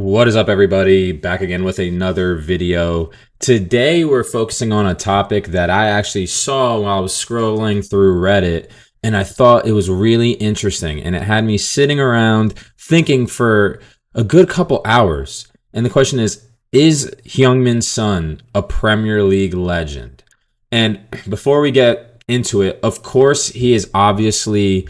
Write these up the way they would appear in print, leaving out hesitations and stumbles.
What is up, everybody? Back again with another video. Today, we're focusing on a topic that I actually saw while I was scrolling through Reddit, and I thought it was really interesting, and it had me sitting around thinking for a good couple hours. And the question is Heung-min Son a Premier League legend? And before we get into it, of course, he is obviously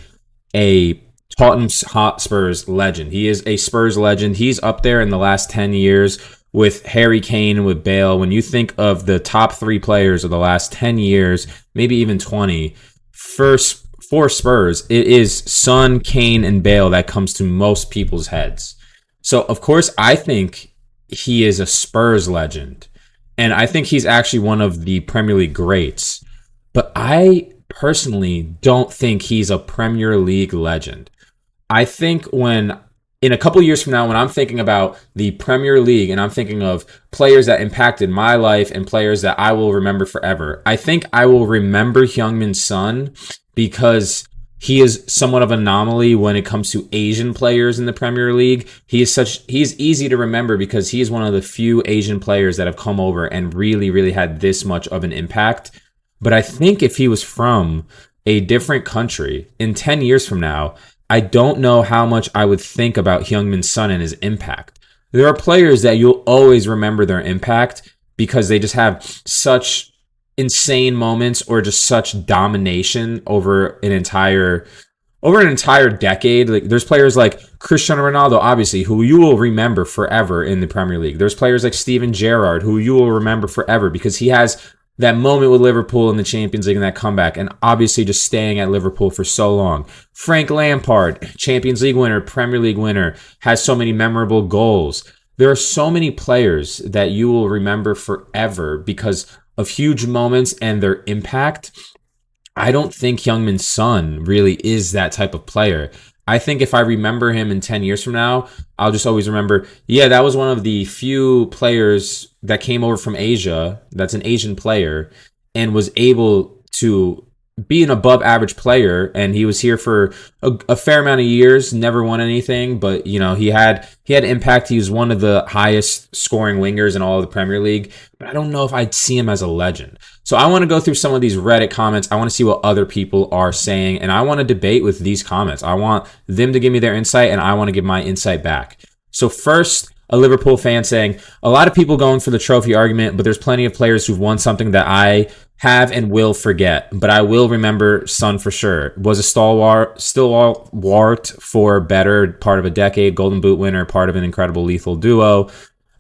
a Tottenham Hotspur's legend. He is a Spurs legend. He's up there in the last 10 years with Harry Kane and with Bale. When you think of the top three players of the last 10 years, maybe even 20, for Spurs, it is Son, Kane, and Bale that comes to most people's heads. So, of course, I think he is a Spurs legend. And I think he's actually one of the Premier League greats. But I personally don't think he's a Premier League legend. I think in a couple years from now, when I'm thinking about the Premier League and I'm thinking of players that impacted my life and players that I will remember forever, I think I will remember Heung-min Son because he is somewhat of an anomaly when it comes to Asian players in the Premier League. He is easy to remember because he is one of the few Asian players that have come over and really, really had this much of an impact. But I think if he was from a different country in 10 years from now, I don't know how much I would think about Heung-min Son and his impact. There are players that you'll always remember their impact because they just have such insane moments or just such domination over an entire decade. Like, there's players like Cristiano Ronaldo, obviously, who you will remember forever in the Premier League. There's players like Steven Gerrard, who you will remember forever because he has that moment with Liverpool in the Champions League and that comeback, and obviously just staying at Liverpool for so long. Frank Lampard, Champions League winner, Premier League winner, has so many memorable goals. There are so many players that you will remember forever because of huge moments and their impact. I don't think Heung-min Son really is that type of player. I think if I remember him in 10 years from now, I'll just always remember, yeah, that was one of the few players that came over from Asia, that's an Asian player, and was able to be an above average player. And he was here for a fair amount of years, never won anything, but he had impact. He was one of the highest scoring wingers in all of the Premier League, but I don't know if I'd see him as a legend. So I want to go through some of these Reddit comments. I want to see what other people are saying, and I want to debate with these comments. I want them to give me their insight, and I want to give my insight back. So first, a Liverpool fan saying, a lot of people going for the trophy argument, but there's plenty of players who've won something that I have and will forget, but I will remember Son for sure. Was a stalwart for better part of a decade, Golden Boot winner, part of an incredible lethal duo.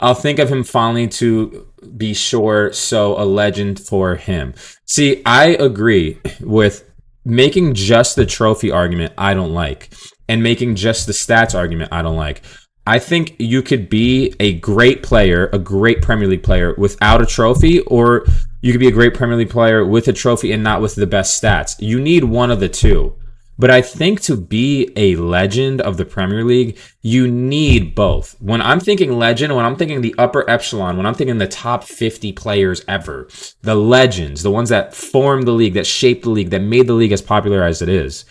I'll think of him fondly to be sure, so a legend for him. See, I agree with making just the trophy argument I don't like, and making just the stats argument I don't like. I think you could be a great player, a great Premier League player without a trophy, or you could be a great Premier League player with a trophy and not with the best stats. You need one of the two. But I think to be a legend of the Premier League, you need both. When I'm thinking legend, when I'm thinking the upper echelon, when I'm thinking the top 50 players ever, the legends, the ones that formed the league, that shaped the league, that made the league as popular as it is,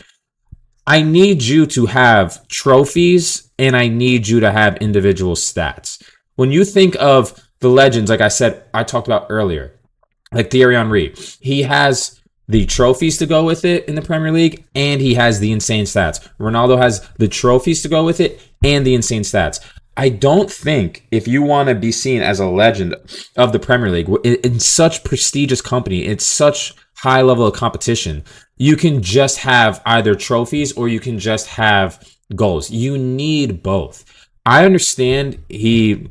I need you to have trophies and I need you to have individual stats. When you think of the legends, like I talked about earlier, like Thierry Henry, he has the trophies to go with it in the Premier League, and he has the insane stats. Ronaldo has the trophies to go with it and the insane stats. I don't think if you want to be seen as a legend of the Premier League in such prestigious company, it's such high level of competition, you can just have either trophies or you can just have goals. You need both. I understand he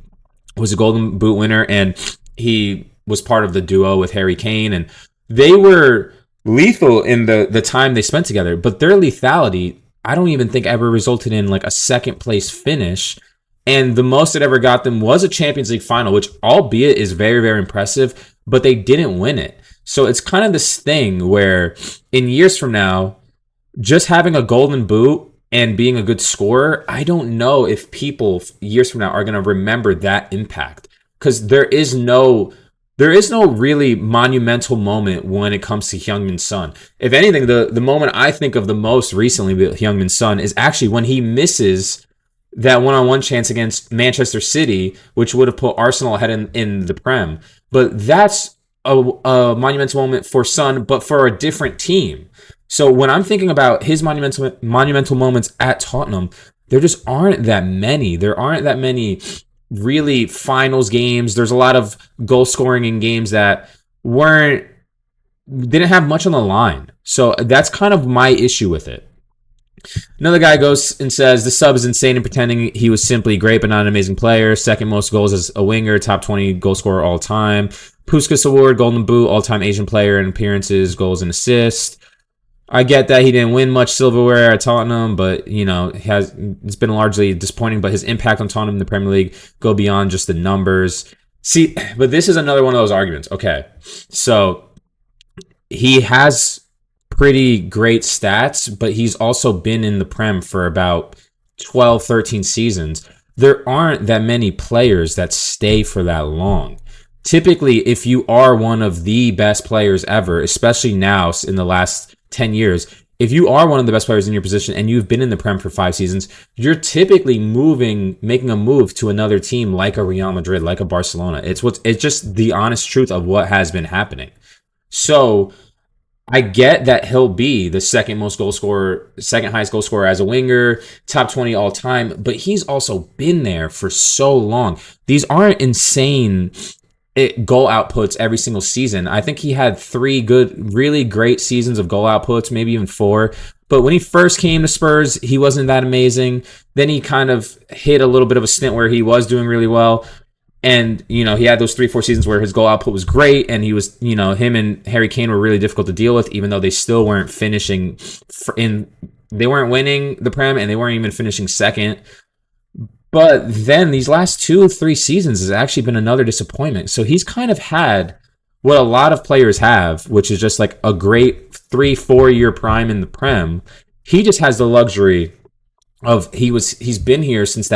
was a Golden Boot winner and he was part of the duo with Harry Kane, and they were lethal in the time they spent together, but their lethality, I don't even think ever resulted in like a second place finish. And the most it ever got them was a Champions League final, which albeit is very, very impressive, but they didn't win it. So it's kind of this thing where in years from now, just having a Golden Boot and being a good scorer, I don't know if people years from now are going to remember that impact, because there is no really monumental moment when it comes to Heung-min Son. If anything, the moment I think of the most recently with Heung-min Son is actually when he misses that one-on-one chance against Manchester City, which would have put Arsenal ahead in the Prem. But that's a monumental moment for Son, but for a different team. So when I'm thinking about his monumental moments at Tottenham, there just aren't that many. There aren't that many really finals games. There's a lot of goal scoring in games that didn't have much on the line. So that's kind of my issue with it. Another guy goes and says, the sub is insane in pretending he was simply great but not an amazing player. Second most goals as a winger, top 20 goal scorer all time. Puskas Award, Golden Boot, all-time Asian player in appearances, goals and assists. I get that he didn't win much silverware at Tottenham, but it's been largely disappointing. But his impact on Tottenham in the Premier League go beyond just the numbers. See, but this is another one of those arguments. Okay, so he has pretty great stats, but he's also been in the Prem for about 12, 13 seasons. There aren't that many players that stay for that long. Typically, if you are one of the best players ever, especially now in the last 10 years, if you are one of the best players in your position and you've been in the Prem for 5 seasons, you're typically making a move to another team like a Real Madrid, like a Barcelona. It's just the honest truth of what has been happening. So I get that he'll be the second highest goal scorer as a winger, top 20 all time, but he's also been there for so long. These aren't insane goal outputs every single season. I think he had 3 good, really great seasons of goal outputs, maybe even 4. But when he first came to Spurs, he wasn't that amazing. Then he kind of hit a little bit of a stint where he was doing really well. And, he had those 3-4 seasons where his goal output was great. And he was, him and Harry Kane were really difficult to deal with, even though they still weren't finishing they weren't winning the Prem and they weren't even finishing second. But then these last 2-3 seasons has actually been another disappointment. So he's kind of had what a lot of players have, which is just like a great 3-4 year prime in the Prem. He just has the luxury of he's been here since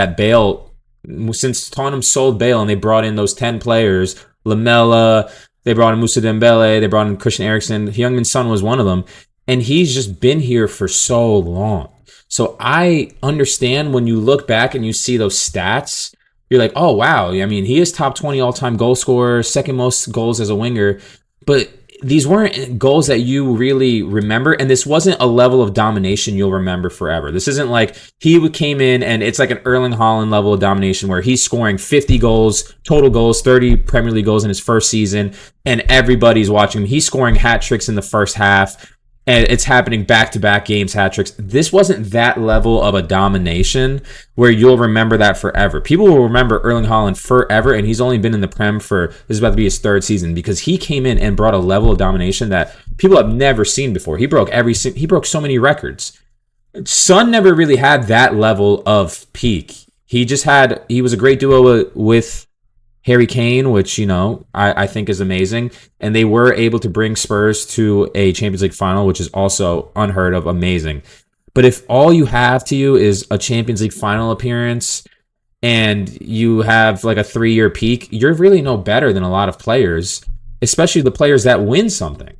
since Tottenham sold Bale and they brought in those 10 players, Lamela, they brought in Moussa Dembele, they brought in Christian Eriksen. Heung-min Son was one of them. And he's just been here for so long. So I understand when you look back and you see those stats, you're like, oh, wow. I mean, he is top 20 all-time goal scorer, second most goals as a winger. But these weren't goals that you really remember. And this wasn't a level of domination you'll remember forever. This isn't like he came in and it's like an Erling Haaland level of domination where he's scoring 50 goals, total goals, 30 Premier League goals in his first season, and everybody's watching him. He's scoring hat tricks in the first half. And it's happening back-to-back games, hat tricks. This wasn't that level of a domination where you'll remember that forever. People will remember Erling Haaland forever, and he's only been in the Prem this is about to be his 3rd season, because he came in and brought a level of domination that people have never seen before. He broke so many records. Son never really had that level of peak. He was a great duo with Harry Kane, which, I think is amazing. And they were able to bring Spurs to a Champions League final, which is also unheard of, amazing. But if all you have to you is a Champions League final appearance and you have like a 3-year peak, you're really no better than a lot of players, especially the players that win something.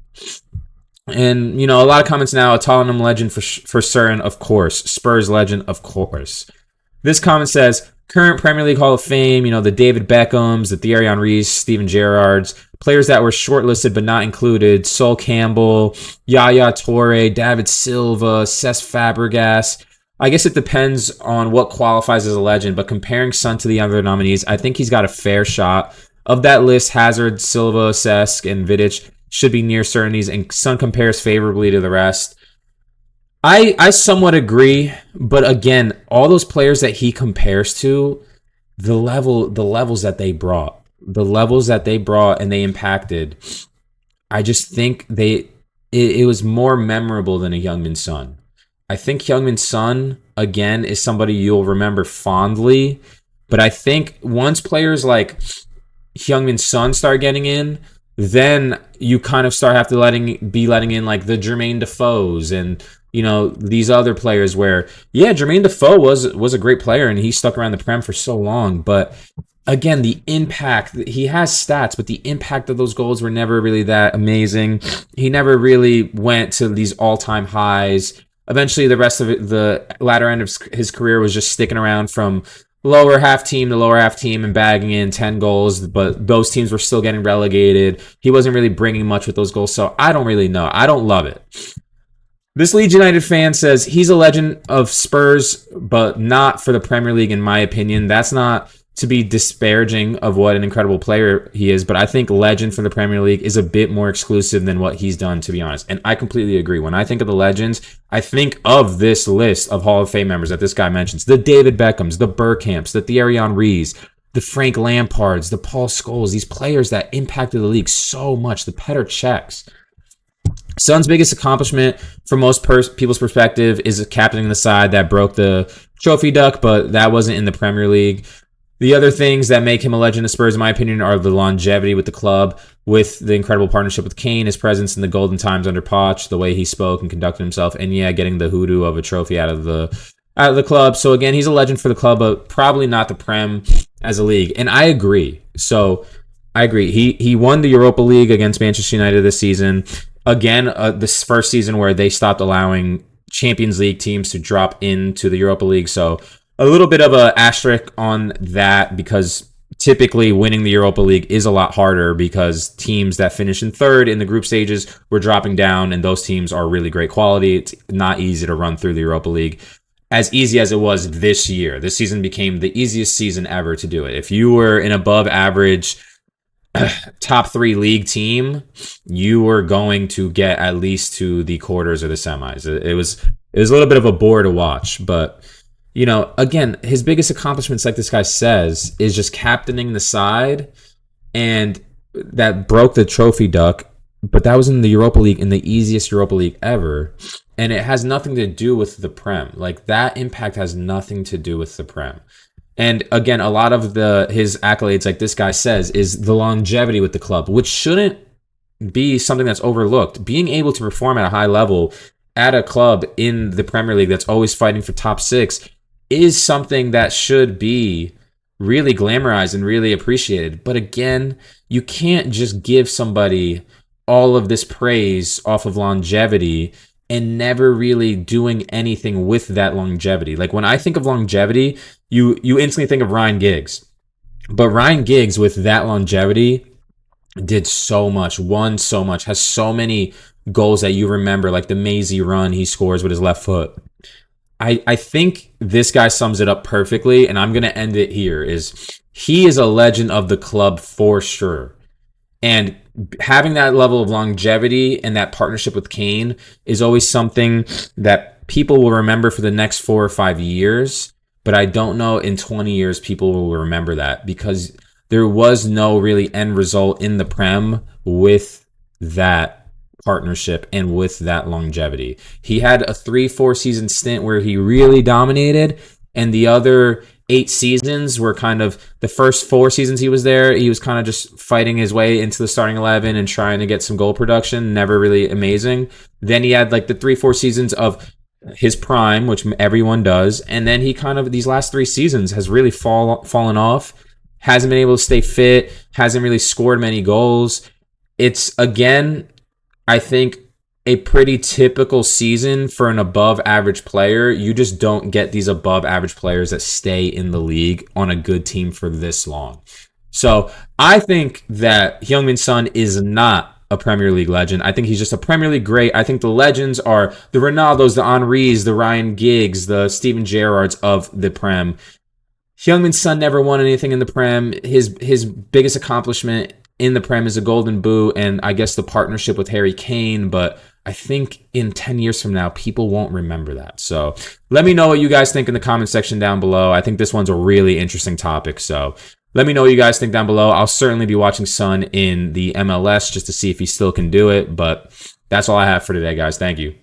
And, a lot of comments now, a Tottenham legend for certain, of course. Spurs legend, of course. This comment says, current Premier League Hall of Fame, the David Beckhams, the Thierry Henrys, Steven Gerrards, players that were shortlisted but not included, Sol Campbell, Yaya Toure, David Silva, Cesc Fabregas. I guess it depends on what qualifies as a legend, but comparing Son to the other nominees, I think he's got a fair shot. Of that list, Hazard, Silva, Cesc, and Vidic should be near certainties, and Son compares favorably to the rest. I somewhat agree, but again, all those players that he compares to, the levels that they brought and they impacted, I just think it was more memorable than a Heung-min Son. I think Heung-min Son, again, is somebody you'll remember fondly, but I think once players like Heung-min Son start getting in, then you kind of have to letting in like the Jermaine Defoes and these other players where, yeah, Jermaine Defoe was a great player and he stuck around the Prem for so long. But again, the impact, he has stats, but the impact of those goals were never really that amazing. He never really went to these all-time highs. Eventually, the rest of it, the latter end of his career was just sticking around from lower half team to lower half team and bagging in 10 goals, but those teams were still getting relegated. He wasn't really bringing much with those goals, so I don't really know. I don't love it. This Leeds United fan says he's a legend of Spurs, but not for the Premier League, in my opinion. That's not to be disparaging of what an incredible player he is, but I think legend for the Premier League is a bit more exclusive than what he's done, to be honest. And I completely agree. When I think of the legends, I think of this list of Hall of Fame members that this guy mentions. The David Beckhams, the Bergkamps, the Thierry Henrys, the Frank Lampards, the Paul Scholes, these players that impacted the league so much, the Petr Cechs. Son's biggest accomplishment, from most people's perspective, is captaining the side that broke the trophy duck, but that wasn't in the Premier League. The other things that make him a legend of Spurs, in my opinion, are the longevity with the club, with the incredible partnership with Kane, his presence in the golden times under Poch, the way he spoke and conducted himself, and yeah, getting the hoodoo of a trophy out of the club. So again, he's a legend for the club, but probably not the Prem as a league. And I agree. I agree. He won the Europa League against Manchester United this season. Again, this first season where they stopped allowing Champions League teams to drop into the Europa League. So a little bit of an asterisk on that, because typically winning the Europa League is a lot harder because teams that finish in third in the group stages were dropping down, and those teams are really great quality. It's not easy to run through the Europa League as easy as it was this year. This season became the easiest season ever to do it. If you were an above average top 3 league team, you were going to get at least to the quarters or the semis. It was a little bit of a bore to watch, but you know, again, his biggest accomplishments, like this guy says, is just captaining the side, and that broke the trophy duck, but that was in the Europa League, in the easiest Europa League ever, and it has nothing to do with the Prem. Like, that impact has nothing to do with the Prem. And again, a lot of his accolades, like this guy says, is the longevity with the club, which shouldn't be something that's overlooked. Being able to perform at a high level at a club in the Premier League that's always fighting for top 6 is something that should be really glamorized and really appreciated. But again, you can't just give somebody all of this praise off of longevity and never really doing anything with that longevity. Like, when I think of longevity, you instantly think of Ryan Giggs. But Ryan Giggs, with that longevity, did so much, won so much, has so many goals that you remember, like the mazy run he scores with his left foot. I think this guy sums it up perfectly, and I'm going to end it here, is he is a legend of the club for sure. And having that level of longevity and that partnership with Kane is always something that people will remember for the next 4 or 5 years. But I don't know in 20 years people will remember that, because there was no really end result in the Prem with that partnership and with that longevity. He had a 3-4 season stint where he really dominated, and the other 8 seasons were kind of, the first 4 seasons he was there, he was kind of just fighting his way into the starting 11 and trying to get some goal production, never really amazing. Then he had like the 3-4 seasons of his prime, which everyone does, and then he kind of, these last 3 seasons has really fallen off, hasn't been able to stay fit, hasn't really scored many goals. It's, again, I think, a pretty typical season for an above average player. You just don't get these above average players that stay in the league on a good team for this long. So I think that Heung-min Son is not a Premier League legend. I think he's just a Premier League great. I think the legends are the Ronaldos, the Henrys, the Ryan Giggs, the Steven Gerrards of the Prem. Heung-min Son never won anything in the Prem. His biggest accomplishment in the Prem is a golden boot, and I guess the partnership with Harry Kane, but I think in 10 years from now, people won't remember that. So let me know what you guys think in the comment section down below. I think this one's a really interesting topic, so let me know what you guys think down below. I'll certainly be watching Son in the MLS just to see if he still can do it, but that's all I have for today, guys. Thank you.